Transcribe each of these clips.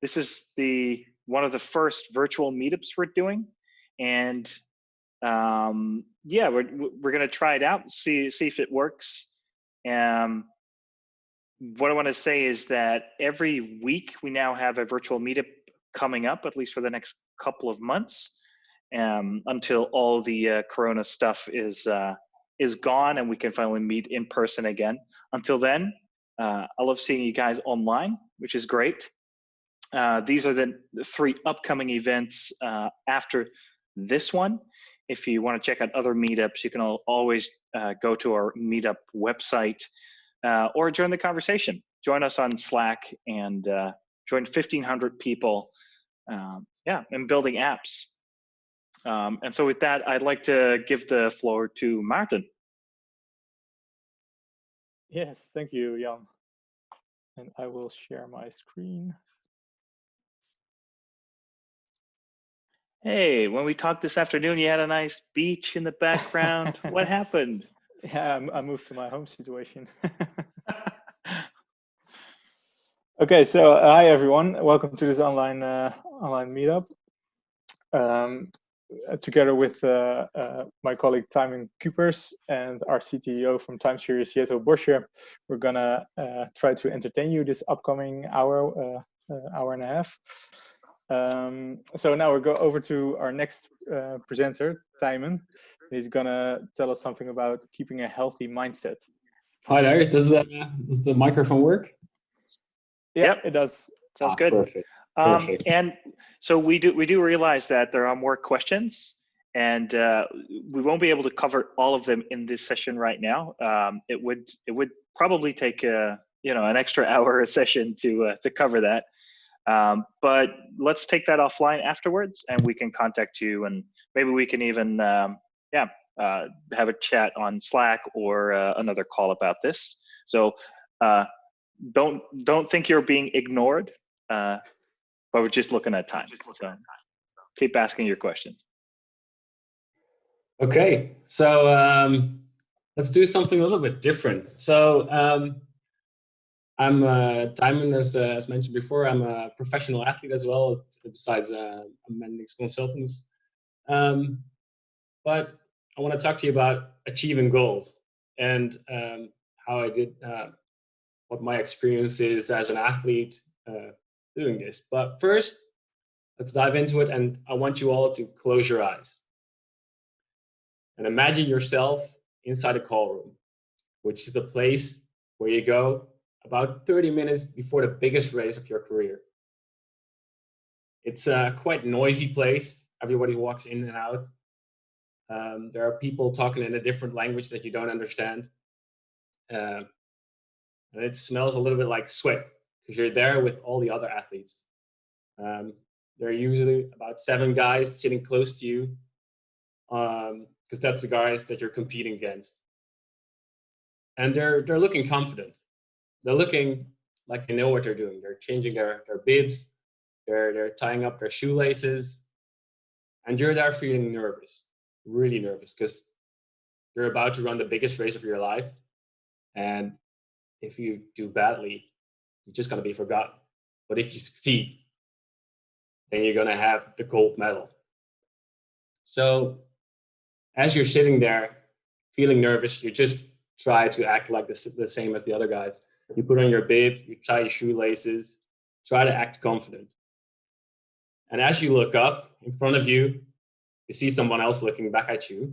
this is the one of the first virtual meetups we're doing, and yeah, we're gonna try it out, see if it works. Um, what I want to say is that every week we now have a virtual meetup coming up, at least for the next couple of months, until all the Corona stuff is gone and we can finally meet in person again. Until then, I love seeing you guys online, which is great. These are the three upcoming events after this one. If you want to check out other meetups, you can always go to our meetup website or join the conversation. Join us on Slack and join 1,500 people, yeah, and building apps. And so with that, I'd like to give the floor to Maarten. Yes, thank you, Jan. And I will share my screen. Hey, when we talked this afternoon, you had a nice beach in the background. What happened? Yeah, I moved to my home situation. Okay, so hi everyone. Welcome to this online meetup. Together with my colleague Timon Kupers and our CTO from Time Series, Jeto Bosje, we're gonna try to entertain you this upcoming hour and a half. So now we'll go over to our next presenter, Timon. He's gonna tell us something about keeping a healthy mindset. Hi there. Does the microphone work? Yeah, yep, it does. Sounds good. Perfect. Perfect. And so we do realize that there are more questions, and we won't be able to cover all of them in this session right now. It would probably take an extra hour a session to cover that. But let's take that offline afterwards, and we can contact you, and maybe we can even have a chat on Slack or another call about this. So don't think you're being ignored, but we're just looking at time. So keep asking your questions. Okay, so let's do something a little bit different. So I'm Timon, as mentioned before. I'm a professional athlete as well, besides a Mendix consultant. But I want to talk to you about achieving goals and how I did, what my experience is as an athlete doing this. But first, let's dive into it, and I want you all to close your eyes and imagine yourself inside a call room, which is the place where you go about 30 minutes before the biggest race of your career. It's a quite noisy place. Everybody walks in and out. There are people talking in a different language that you don't understand. And it smells a little bit like sweat because you're there with all the other athletes. There are usually about 7 guys sitting close to you because that's the guys that you're competing against. And they're looking confident. They're looking like they know what they're doing. They're changing their bibs. They're tying up their shoelaces. And you're there feeling nervous, really nervous, because you're about to run the biggest race of your life. And if you do badly, you're just going to be forgotten. But if you succeed, then you're going to have the gold medal. So as you're sitting there feeling nervous, you just try to act like the same as the other guys. You put on your bib, you tie your shoelaces, try to act confident. And as you look up in front of you, you see someone else looking back at you,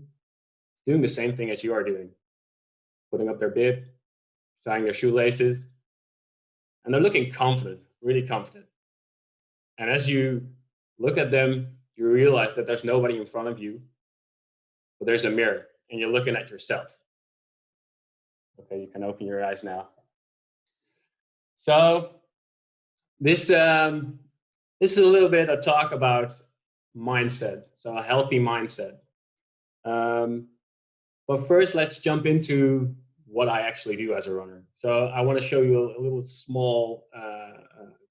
doing the same thing as you are doing, putting up their bib, tying their shoelaces, and they're looking confident, really confident. And as you look at them, you realize that there's nobody in front of you, but there's a mirror, and you're looking at yourself. Okay, you can open your eyes now. So this is a little bit a talk about mindset, so a healthy mindset. But first, let's jump into what I actually do as a runner. So I want to show you a little small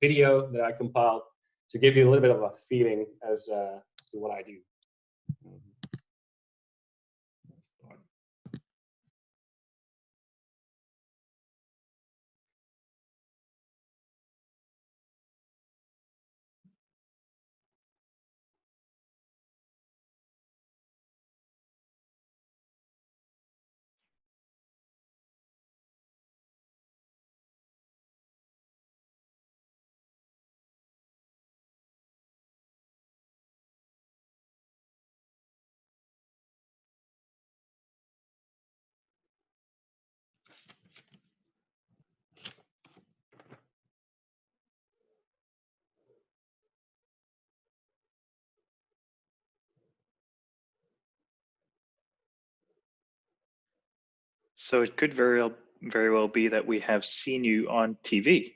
video that I compiled to give you a little bit of a feeling as to what I do. So it could very well be that we have seen you on TV.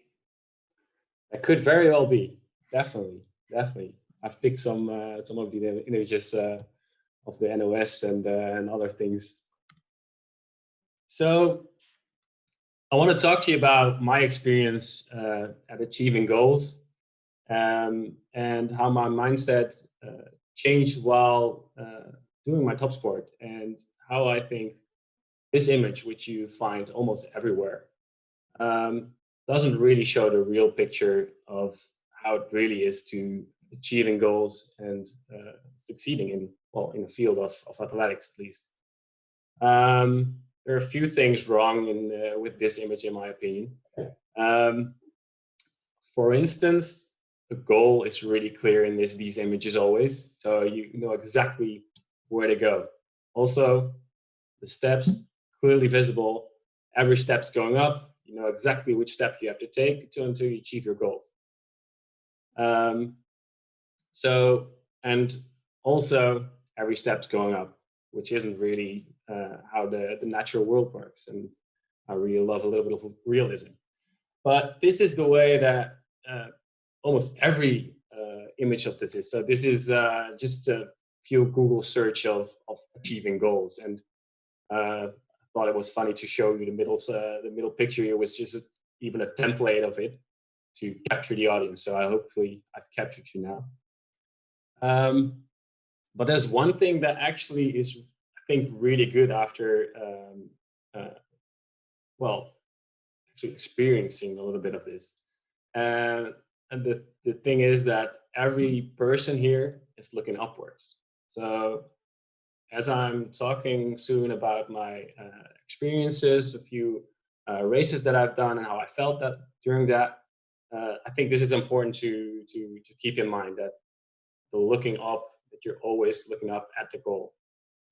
That could very well be. Definitely. I've picked some of the images of the NOS and other things. So I want to talk to you about my experience at achieving goals, and how my mindset changed while doing my top sport, and how I think this image, which you find almost everywhere, doesn't really show the real picture of how it really is to achieving goals and succeeding in the field of athletics, at least. There are a few things wrong with this image, in my opinion. For instance, the goal is really clear in these images always, so you know exactly where to go. Also, the steps clearly visible. Every step's going up. You know exactly which step you have to take until you achieve your goals. And also every step's going up, which isn't really how the natural world works. And I really love a little bit of realism. But this is the way that almost every image of this is. So this is just a few Google search of achieving goals. And I thought it was funny to show you the middle picture here, which is even a template of it to capture the audience. So hopefully I've captured you now. But there's one thing that actually is, I think, really good after, actually experiencing a little bit of this. And the thing is that every person here is looking upwards. So as I'm talking soon about my experiences, a few races that I've done and how I felt that during that, I think this is important to keep in mind, that the looking up, that you're always looking up at the goal,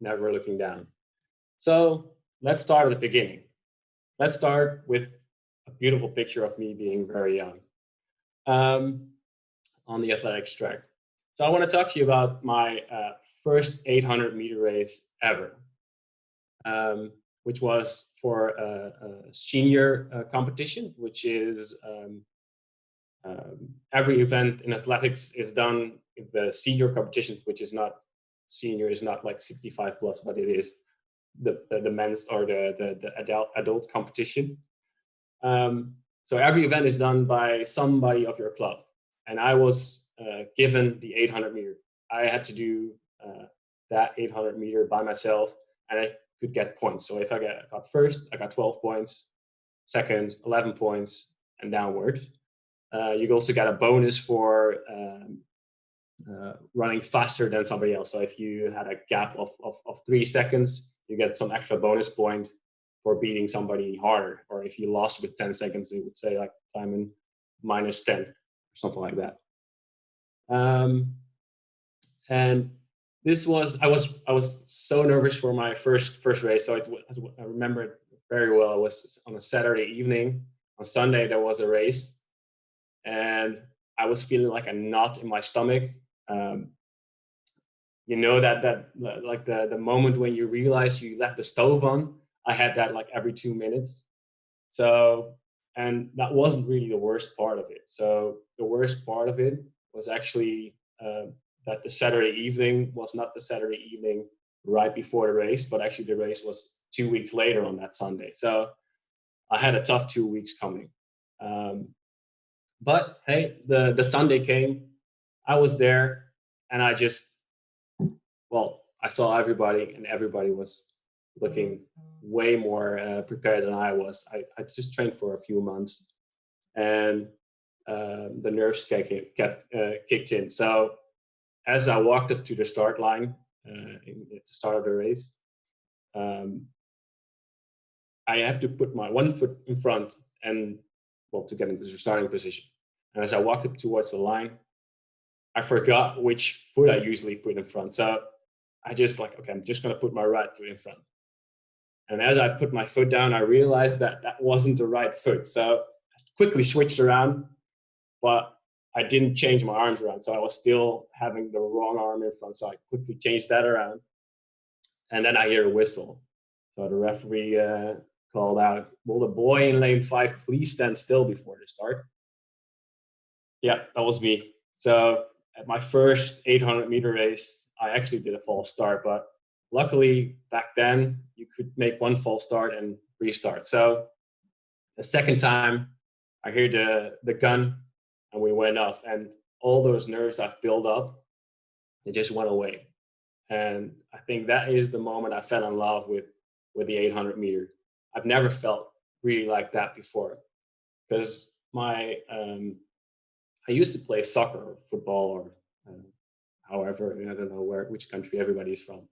never looking down. So let's start at the beginning. Let's start with a beautiful picture of me being very young on the athletics track. So I want to talk to you about my first 800-meter race ever, which was for a senior competition, which is every event in athletics is done in the senior competition, which is not senior, is not like 65 plus, but it is the men's or the adult competition. So every event is done by somebody of your club, and I was given the 800-meter. I had to do that 800-meter by myself, and I could get points. So if I got first, I got 12 points, second, 11 points, and downward. You also got a bonus for running faster than somebody else. So if you had a gap of 3 seconds, you get some extra bonus point for beating somebody harder. Or if you lost with 10 seconds, it would say like Simon minus 10 or something like that. And this was, I was so nervous for my first race. So I remember it very well. It was on a Saturday evening. On Sunday, there was a race, and I was feeling like a knot in my stomach. You know, that like the moment when you realize you left the stove on, I had that like every 2 minutes. So, and that wasn't really the worst part of it. So the worst part of it was actually that the Saturday evening was not the Saturday evening right before the race, but actually the race was 2 weeks later on that Sunday. So I had a tough 2 weeks coming. But hey, the Sunday came, I was there, and I saw everybody, and everybody was looking way more prepared than I was. I just trained for a few months, and the nerves kicked in. So as I walked up to the start line at the start of the race, I have to put my one foot in front and to get into the starting position. And as I walked up towards the line, I forgot which foot I usually put in front. So I just okay, I'm just going to put my right foot in front. And as I put my foot down, I realized that that wasn't the right foot. So I quickly switched around, but I didn't change my arms around. So I was still having the wrong arm in front. So I quickly changed that around. And then I hear a whistle. So the referee called out, "Will the boy in lane 5 please stand still before the start?" Yeah, that was me. So at my first 800-meter race, I actually did a false start, but luckily back then you could make one false start and restart. So the second time I hear the gun and we went off, and all those nerves I've built up, they just went away. And I think that is the moment I fell in love with the 800 meter. I've never felt really like that before, because I used to play soccer or football or however, I don't know which country everybody's from.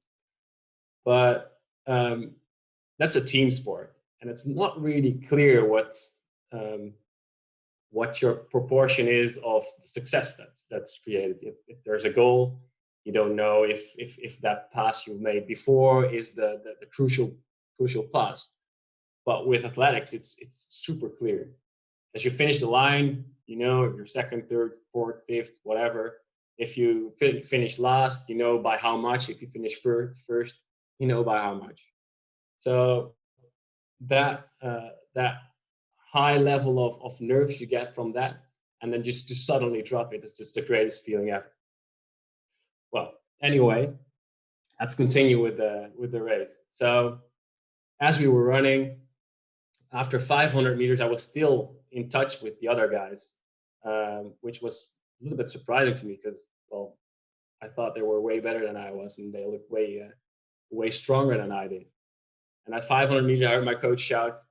But that's a team sport, and it's not really clear what your proportion is of the success that's created. If there's a goal, you don't know if that pass you made before is the crucial pass. But with athletics, it's super clear. As you finish the line, you know if you're second, third, fourth, fifth, whatever. If you finish last, you know by how much. If you finish first, you know by how much. So that high level of nerves you get from that, and then just to suddenly drop it is just the greatest feeling ever. Well, anyway, let's continue with the race. So as we were running, after 500 meters, I was still in touch with the other guys, which was a little bit surprising to me because, well, I thought they were way better than I was, and they looked way stronger than I did. And at 500 meters, I heard my coach shout,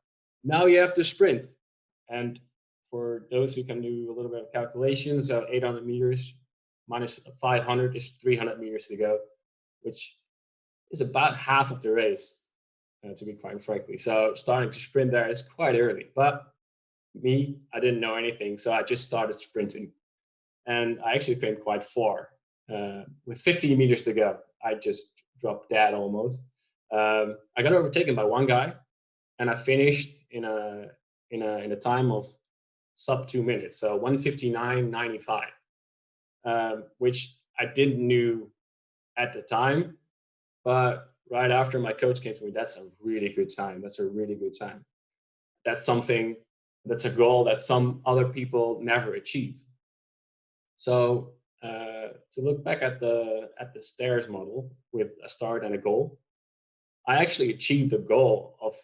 "Now you have to sprint." And for those who can do a little bit of calculations, 800 meters minus 500 is 300 meters to go, which is about half of the race, to be quite frankly. So starting to sprint there is quite early. But me, I didn't know anything, so I just started sprinting. And I actually came quite far. With 50 meters to go, I just dropped dead almost. I got overtaken by one guy, and I finished in a time of sub 2 minutes, so 1:59.95, which I didn't knew at the time, but right after my coach came to me, that's a really good time. That's a really good time. That's something. That's a goal that some other people never achieve. So to look back at the stairs model with a start and a goal, I actually achieved a goal of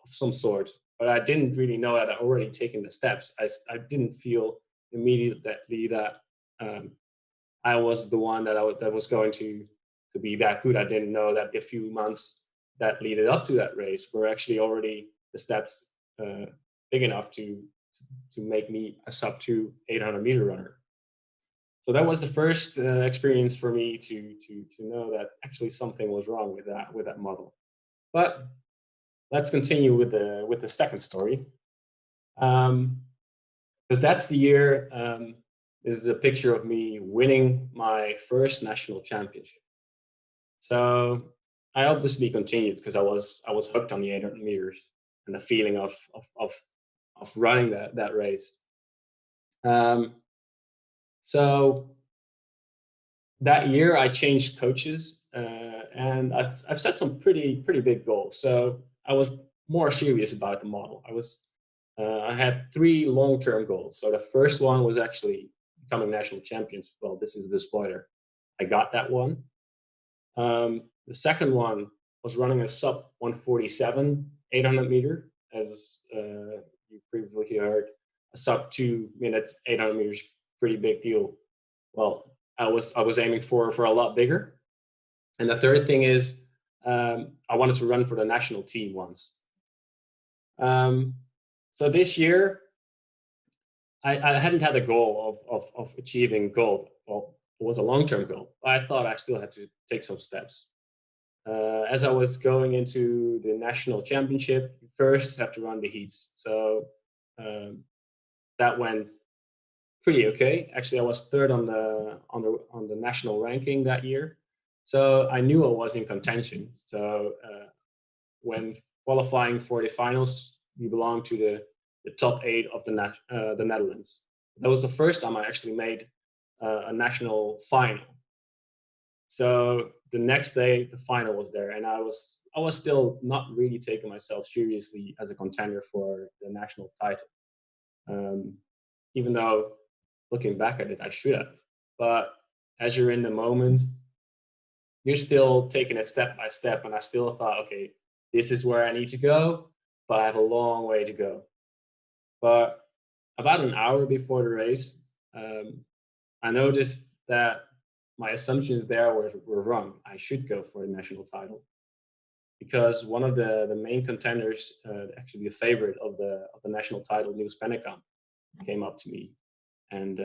some sort, but I didn't really know that I'd already taken the steps. I didn't feel immediately that I was the one that was going to be that good. I didn't know that the few months that leaded up to that race were actually already the steps big enough to make me a sub 2 800-meter runner. So that was the first experience for me to know that actually something was wrong with that model. But let's continue with the second story, because that's the year. This is a picture of me winning my first national championship. So I obviously continued because I was hooked on the 800 meters and the feeling of running that race. So that year I changed coaches, and I've set some pretty big goals. So I was more serious about the model. I had 3 long-term goals. So the first one was actually becoming national champions. Well, this is the spoiler. I got that one. The second one was running a sub 1:47 800 meter, as you previously heard. A sub 2 minutes 800 meters, pretty big deal. Well, I was aiming for a lot bigger. And the third thing is I wanted to run for the national team once. So this year, I hadn't had a goal of achieving gold. Well, it was a long-term goal, but I thought I still had to take some steps. As I was going into the national championship, you first have to run the heats. So that went pretty okay. Actually, I was third on the national ranking that year. So I knew I was in contention. So when qualifying for the finals, we belonged to the top 8 of the Netherlands. That was the first time I actually made a national final. So the next day, the final was there, and I was still not really taking myself seriously as a contender for the national title, even though looking back at it, I should have. But as you're in the moment, you're still taking it step by step, and I still thought, okay, this is where I need to go, but I have a long way to go. But about an hour before the race, I noticed that my assumptions there were wrong. I should go for the national title because one of the main contenders, actually the favorite of the national title, Niels Pennekamp, came up to me, and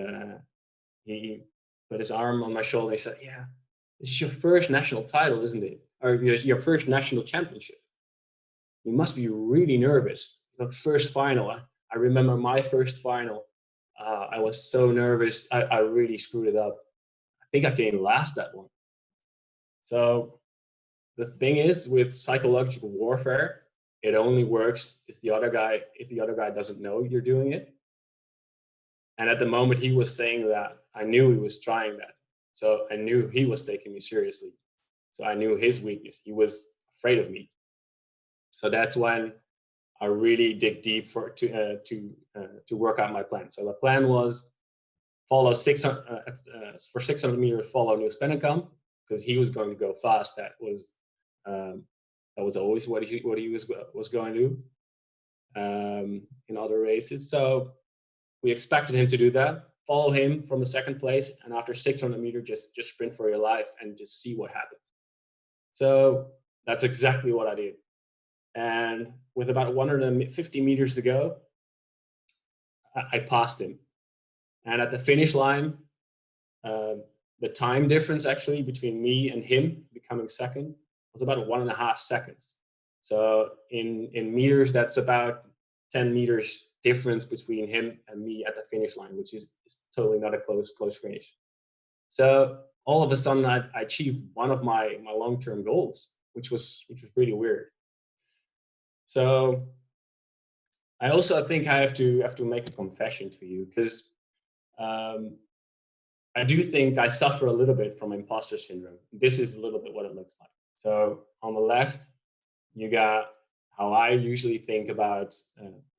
he put his arm on my shoulder. He said, "Yeah, this is your first national title, isn't it? Or your first national championship. You must be really nervous. The first final. I remember my first final. I was so nervous. I really screwed it up. I think I came last that one." So the thing is, with psychological warfare, it only works if the other guy doesn't know you're doing it. And at the moment he was saying that, I knew he was trying that. So I knew he was taking me seriously. So I knew his weakness. He was afraid of me. So that's when I really dig deep to work out my plan. So the plan was follow 600 for 600 meters, follow Niels Pennekamp, because he was going to go fast. That was always what he was going to do in other races. So we expected him to do that. Follow him from the second place, and after 600 meters, just sprint for your life and just see what happens. So that's exactly what I did. And with about 150 meters to go, I passed him. And at the finish line, the time difference actually between me and him becoming second was about 1.5 seconds. So in meters, that's about 10 meters difference between him and me at the finish line, which is totally not a close finish. So all of a sudden, I achieved one of my long-term goals, which was really weird. So I also think I have to make a confession to you, because I do think I suffer a little bit from imposter syndrome. This is a little bit what it looks like. So on the left, you got how I usually think about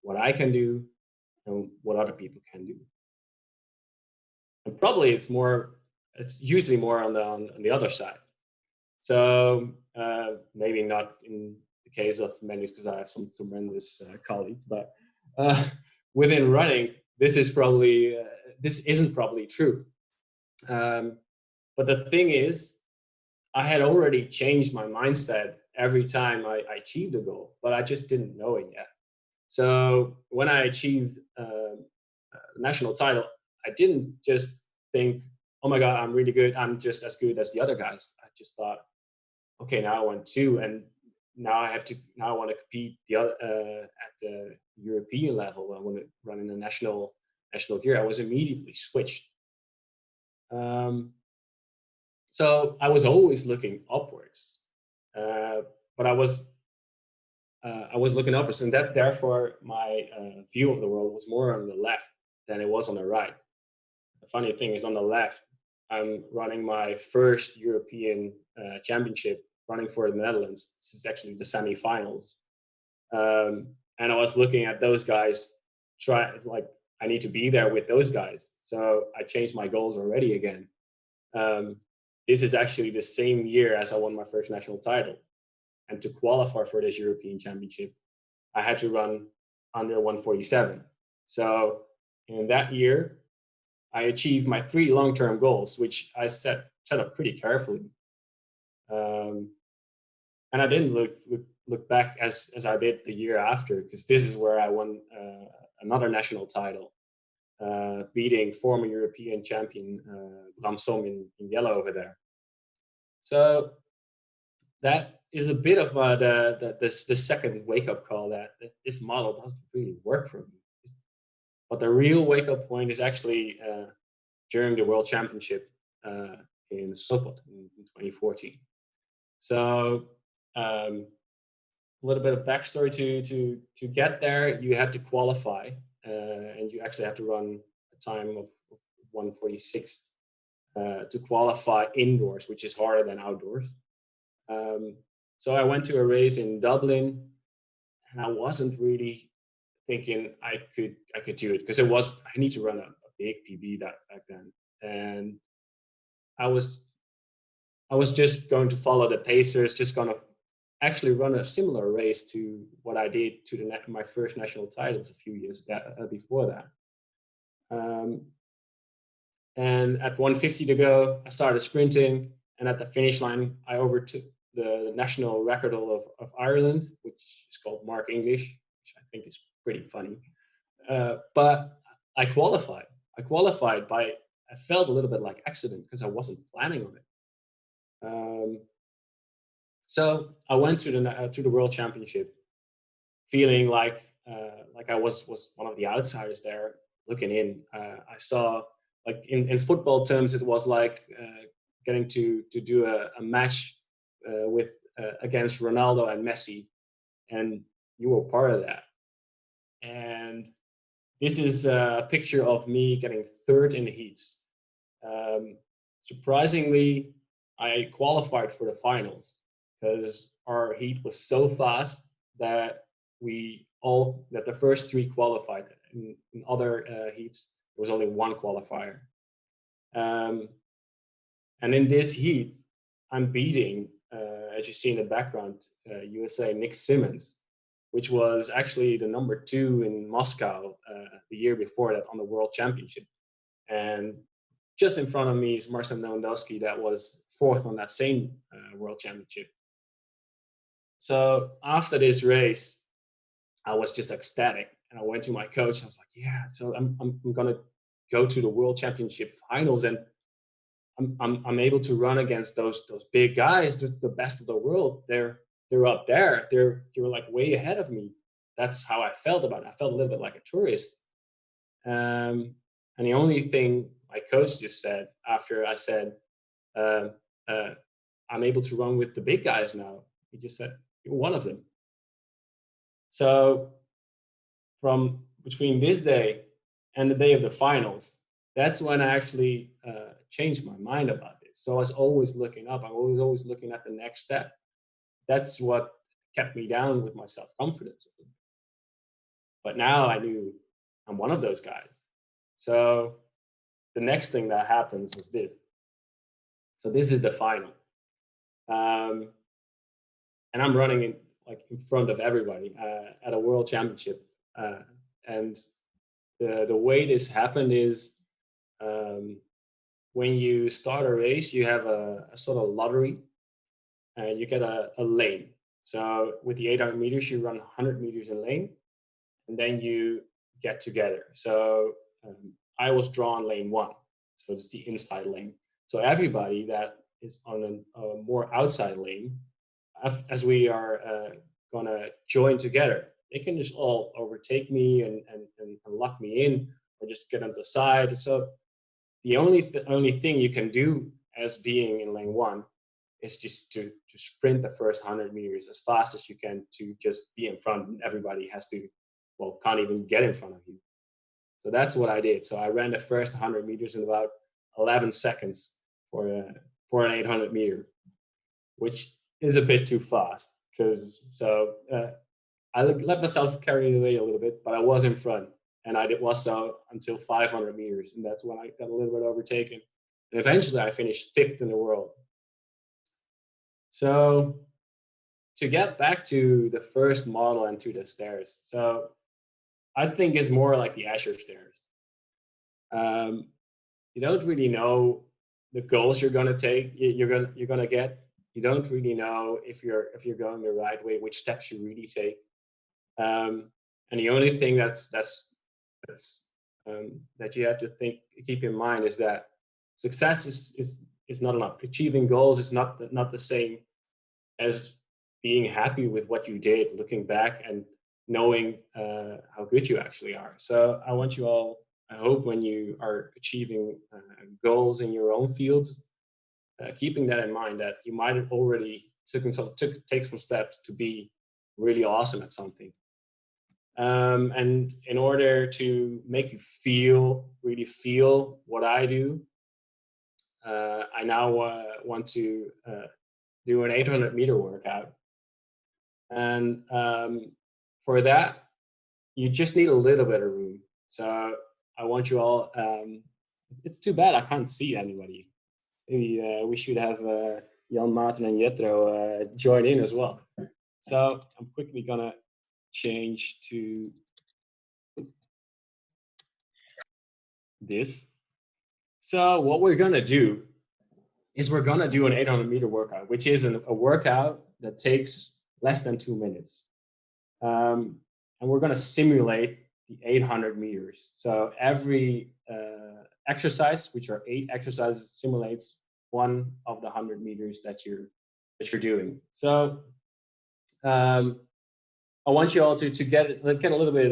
what I can do and what other people can do. And probably it's usually more on the other side. So maybe not in the case of Menus, because I have some tremendous colleagues, but within running, this isn't probably true. But the thing is, I had already changed my mindset every time I achieved a goal, but I just didn't know it yet. So when I achieved national title, I didn't just think, "Oh my God, I'm really good. I'm just as good as the other guys." I just thought, okay, now I want 2, and now I want to compete at the European level. I want to run in the national gear. I was immediately switched. So I was always looking upwards, but I was looking upwards, and that therefore my view of the world was more on the left than it was on the right. The funny thing is, on the left, I'm running my first European championship, running for the Netherlands. This is actually the semifinals, and I was looking at those guys, I need to be there with those guys. So I changed my goals already again. This is actually the same year as I won my first national title. And to qualify for this European Championship, I had to run under 147. So in that year, I achieved my 3 long-term goals, which I set up pretty carefully. And I didn't look back as I did the year after, because this is where I won another national title, beating former European champion Bram Som in yellow over there. So that is a bit of the second wake-up call that this model doesn't really work for me. But the real wake-up point is actually during the World Championship in Sopot in 2014. So a little bit of backstory to get there. You had to qualify, and you actually have to run a time of 1:46 to qualify indoors, which is harder than outdoors. So I went to a race in Dublin, and I wasn't really thinking I could do it, because I need to run a big PB back then, and I was just going to follow the pacers, just going to actually run a similar race to what I did to my first national titles a few years before that. And at 150 to go, I started sprinting, and at the finish line, I overtook the national record of Ireland, which is called Mark English, which I think is pretty funny. But I qualified. I felt a little bit like accident, because I wasn't planning on it. So I went to the World Championship, feeling like I was one of the outsiders there looking in. I saw, like in football terms, it was like getting to do a match with against Ronaldo and Messi, and you were part of that. And this is a picture of me getting third in the heats. Surprisingly, I qualified for the finals, because our heat was so fast that the first three qualified. In other heats, there was only one qualifier. And in this heat, I'm beating, as you see in the background, USA Nick Symmonds, which was actually the number 2 in Moscow the year before that on the World Championship. And just in front of me is Marcin Lewandowski, that was 4th on that same World Championship. So after this race, I was just ecstatic, and I went to my coach. I was like, "Yeah, so I'm gonna go to the World Championship finals, and I'm able to run against those big guys, the best of the world. They're up there. They were like way ahead of me." That's how I felt about it. I felt a little bit like a tourist. And the only thing my coach just said after I said, "I'm able to run with the big guys now," he just said, "You're one of them." So from between this day and the day of the finals, that's when I actually changed my mind about this. So I was always looking up. I was always looking at the next step. That's what kept me down with my self-confidence. But now I knew I'm one of those guys. So the next thing that happens was this. So this is the final. And I'm running in front of everybody at a world championship. And the way this happened is, when you start a race, you have a sort of lottery, and you get a lane. So with the 800 meters, you run 100 meters in lane, and then you get together. So I was drawn lane 1, so it's the inside lane. So everybody that is on a more outside lane, as we are gonna join together, they can just all overtake me and lock me in, or just get on the side. So the only thing you can do as being in lane 1 is just to sprint the first 100 meters as fast as you can, to just be in front. Everybody can't even get in front of you. So that's what I did. So I ran the first 100 meters in about 11 seconds for an 800 meter, which is a bit too fast. I let myself carry away a little bit, but I was in front, and I was so until 500 meters, and that's when I got a little bit overtaken. And eventually I finished 5th in the world. So to get back to the first model and to the stairs, so I think it's more like the Escher stairs. You don't really know the goals you're gonna take. You're gonna get. You don't really know if you're going the right way, which steps you really take. And the only thing that you have to keep in mind is that success is not enough. Achieving goals is not the same as being happy with what you did, looking back and knowing how good you actually are. So I want you all, I hope when you are achieving goals in your own fields, keeping that in mind, that you might have already take some steps to be really awesome at something. And in order to make you really feel what I do, I now want to do an 800-meter workout. And for that, you just need a little bit of room. So I want you all, it's too bad I can't see anybody. Maybe we should have Jan, Martin, and Jetro join in as well. So I'm quickly gonna change to this. So what we're gonna do is we're gonna do an 800-meter workout, which is a workout that takes less than 2 minutes. And we're gonna simulate the 800 meters. So every exercise, which are 8 exercises, simulates one of the 100 meters that you're doing. So I want you all to get a little bit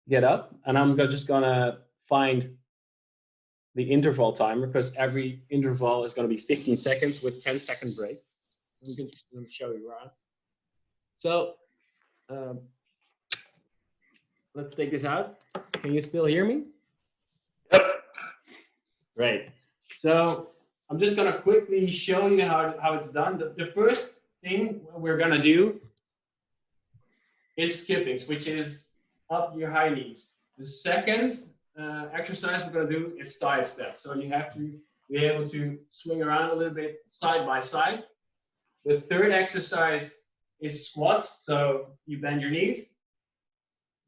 get up, and I'm just gonna find the interval timer, because every interval is gonna be 15 seconds with 10-second break. I'm gonna show you around. So let's take this out. Can you still hear me? Yep. Great. So I'm just gonna quickly show you how it's done. The first thing we're gonna do is skippings, which is up your high knees. The second exercise we're gonna do is side steps. So you have to be able to swing around a little bit side by side. The third exercise is squats, so you bend your knees.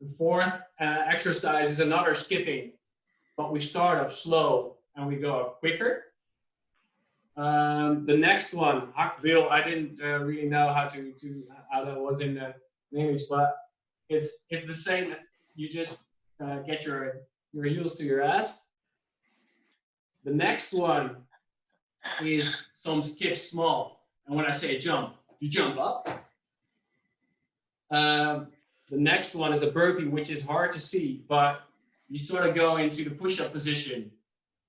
The fourth exercise is another skipping, but we start off slow and we go up quicker. The next one, hakwiel, I didn't really know how that was in English, but it's the same. You just get your heels to your ass. The next one is some skips small, and when I say jump, you jump up. The next one is a burpee, which is hard to see, but you sort of go into the push-up position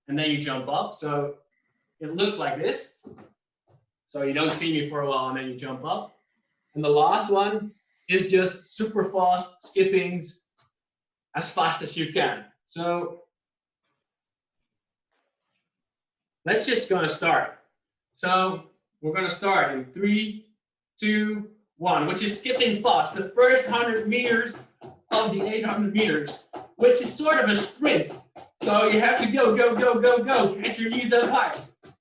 and then you jump up. So it looks like this. So you don't see me for a while and then you jump up. And the last one is just super fast skippings as fast as you can. So let's just gonna start. So we're gonna start in 3, 2, 1, which is skipping fast, the first 100 meters of the 800 meters, which is sort of a sprint. So you have to go, go, go, go, go. Get your knees up high.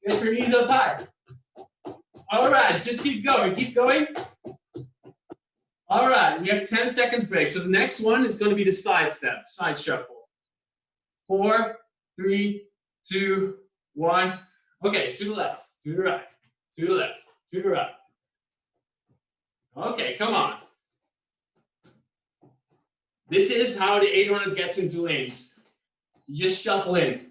Get your knees up high. All right, just keep going, keep going. All right, we have 10 seconds break. So the next one is going to be the side step, side shuffle. 4, 3, 2, 1. Okay, to the left, to the right, to the left, to the right. Okay, come on. This is how the 800 gets into lanes. You just shuffle in.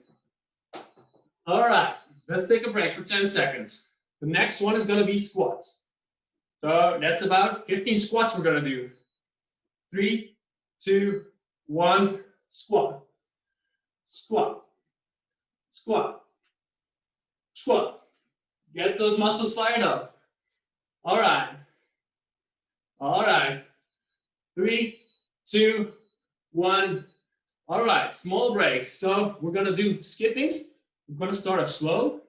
All right, let's take a break for 10 seconds. The next one is going to be squats. So that's about 15 squats we're going to do. 3, 2, 1, squat. Squat. Squat. Squat. Get those muscles fired up. All right. All right. 3, 2, 1. All right, small break. So we're going to do skippings. We're going to start off slow.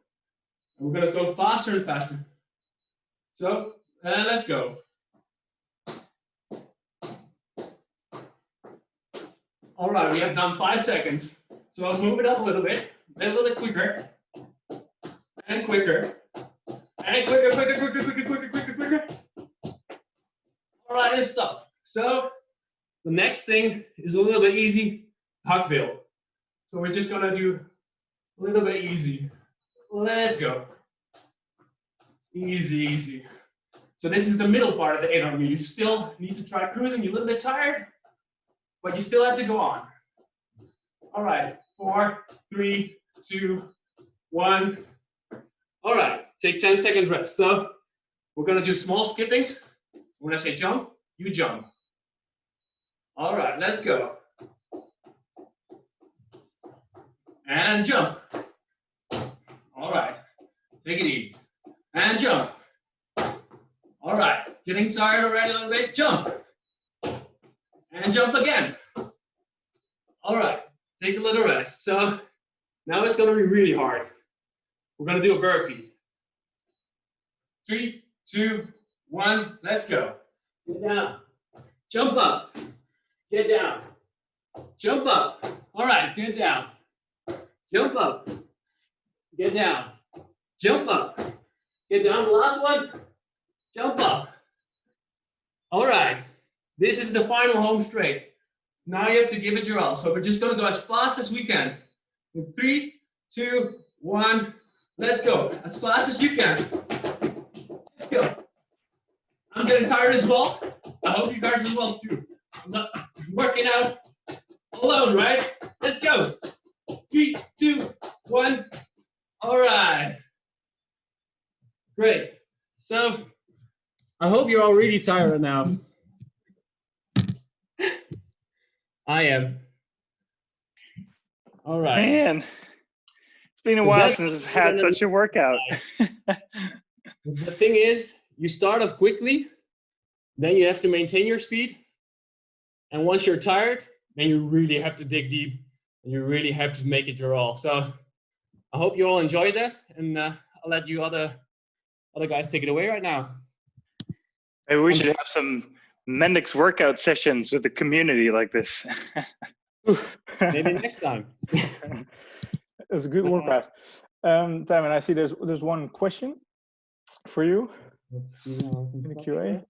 And we're going to go faster and faster. So let's go. All right, we have done 5 seconds. So move it up a little bit. Then a little bit quicker. And quicker. And quicker, quicker, quicker, quicker, quicker, quicker, quicker. All right, and stop. So the next thing is a little bit easy, hakwiel. So we're just gonna do a little bit easy. Let's go. Easy, easy. So this is the middle part of the 800 meters. You still need to try cruising. You're a little bit tired, but you still have to go on. All right, 4, 3, 2, 1. All right, take 10-second rest. So we're gonna do small skippings. When I say jump, you jump. All right, let's go. And jump. All right, take it easy. And jump. All right, getting tired already a little bit, jump. And jump again. All right, take a little rest. So Now it's gonna be really hard. We're gonna do a burpee. 3, 2, 1, let's go. Get down. Jump up. Get down. Jump up. All right, get down. Jump up. Get down. Jump up. Get down. The last one. Jump up. All right. This is the final home straight. Now you have to give it your all. So we're just going to go as fast as we can. In 3, 2, 1. Let's go. As fast as you can. Let's go. I'm getting tired as well. I hope you guys as well too. I'm not working out alone, right? Let's go. 3, 2, 1. All right. Great. So I hope you're all really tired now. I am. All right. Man, it's been a So while that's- since I've had such a workout. The thing is, you start off quickly, then you have to maintain your speed. And once you're tired, then you really have to dig deep and you really have to make it your all. So I hope you all enjoyed that. And I'll let you other guys take it away right now. Maybe we should have some Mendix workout sessions with the community like this. Maybe next time. It's a good workout. Timon, I see there's one question for you in the QA.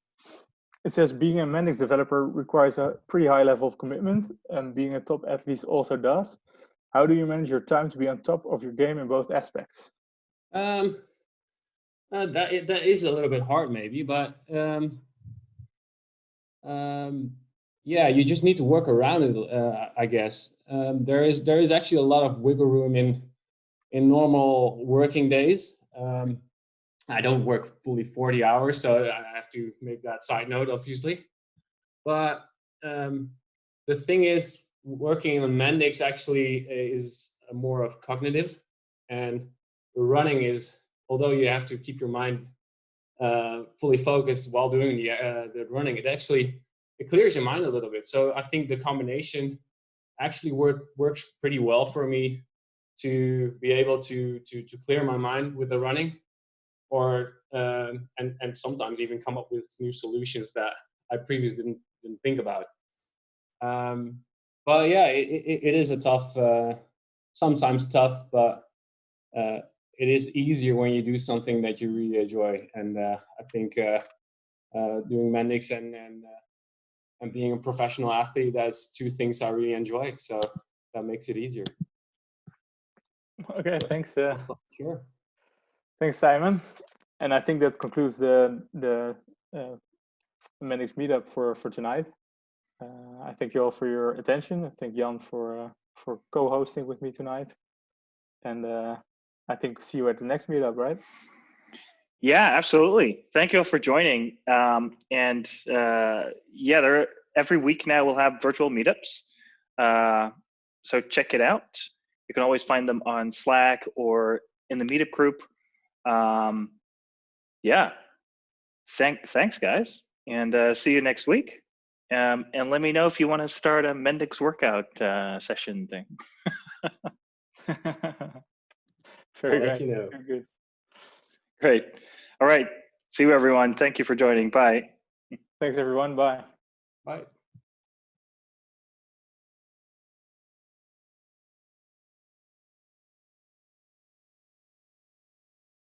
It says being a Mendix developer requires a pretty high level of commitment, and being a top athlete also does. How do you manage your time to be on top of your game in both aspects? That is a little bit hard, maybe, but yeah, you just need to work around it, I guess. There is actually a lot of wiggle room in normal working days. I don't work fully 40 hours, so I have to make that side note, obviously. But the thing is, working on Mendix actually is more of cognitive, and running is, although you have to keep your mind fully focused while doing the running, it clears your mind a little bit. So I think the combination actually works pretty well for me to be able to clear my mind with the running, or and sometimes even come up with new solutions that I previously didn't think about. But yeah, it is a tough, sometimes tough, but it is easier when you do something that you really enjoy. And I think doing Mendix and being a professional athlete, that's two things I really enjoy. So that makes it easier. Okay, thanks. Sure. Thanks, Simon. And I think that concludes the Mendix meetup for tonight. I thank you all for your attention. I thank Jan for co-hosting with me tonight. And I think see you at the next meetup, right? Yeah, absolutely. Thank you all for joining. Yeah, every week now we'll have virtual meetups. So check it out. You can always find them on Slack or in the meetup group. Yeah, thanks guys, and see you next week. And let me know if you want to start a Mendix workout session thing. Very I'll good. let you know. Very good. Great. All right. See you, everyone. Thank you for joining. Bye. Thanks, everyone. Bye. Bye.